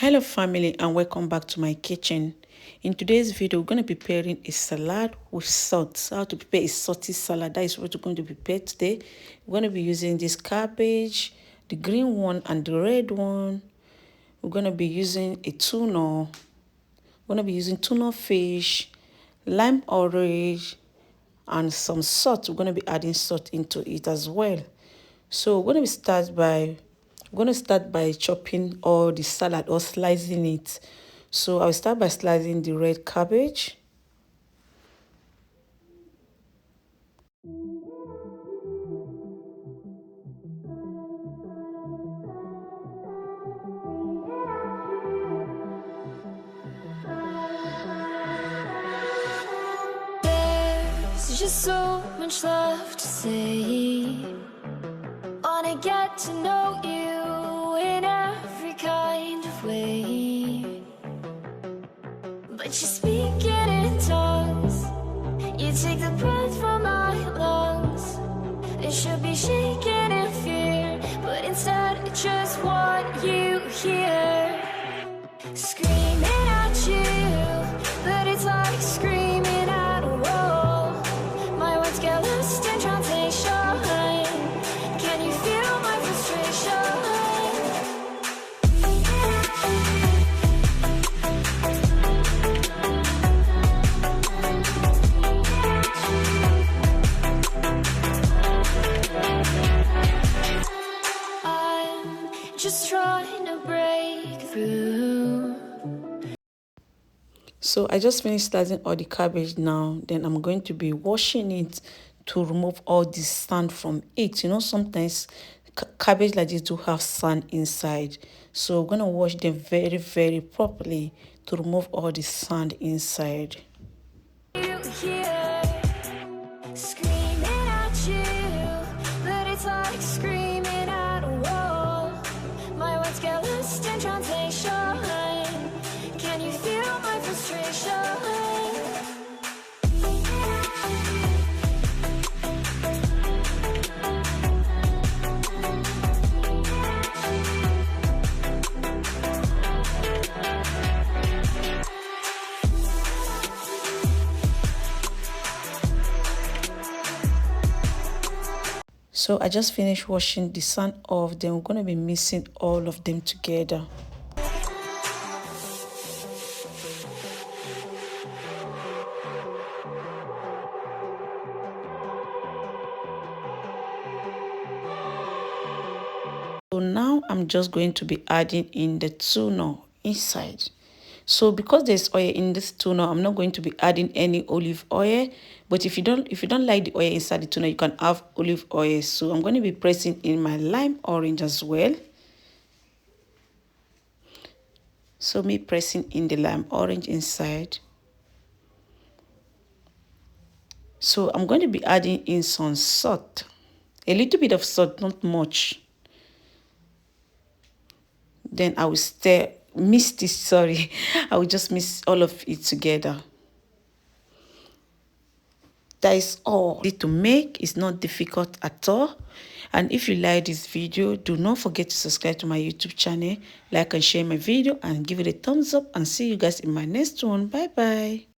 Hello family, and welcome back to my kitchen. In today's video, we're going to be preparing a salad with salt. How to prepare a salty salad, that is what we're going to prepare today. We're going to be using this cabbage, the green one and the red one. We're going to be using a tuna. We're going to be using tuna fish, lime orange, and some salt. We're going to be adding salt into it as well. So we're going to start by chopping all the salad or slicing it. So I'll start by slicing the red cabbage. There's just so much left to say. Wanna get to know you in every kind of way, but you're speaking in tongues. You take the breath from my lungs. It should be shaking in fear, but instead I just want you here. Screaming at you, but it's like screaming at a wall. My words get lost in translation. Can you feel my frustration? I'm just trying to break through. So I just finished slicing all the cabbage now. Then I'm going to be washing it to remove all the sand from it. You know, sometimes cabbage like this do have sand inside. So we're going to wash them very, very properly to remove all the sand inside. You here, screaming at you, but it's like screaming at a wall. My words get lost in translation. Can you feel my frustration? So I just finished washing the sand off. Then we're going to be mixing all of them together. So now I'm just going to be adding in the tuna inside. So because there's oil in this tuna, I'm not going to be adding any olive oil. But if you don't like the oil inside the tuna, you can have olive oil. So I'm going to be pressing in my lime orange as well. So me pressing in the lime orange inside. So I'm going to be adding in some salt. A little bit of salt, not much. Then I will I will just mix all of it together. That is all to make. It's not difficult at all. And if you like this video, do not forget to subscribe to my YouTube channel, like and share my video, and give it a thumbs up, and see you guys in my next one. Bye bye.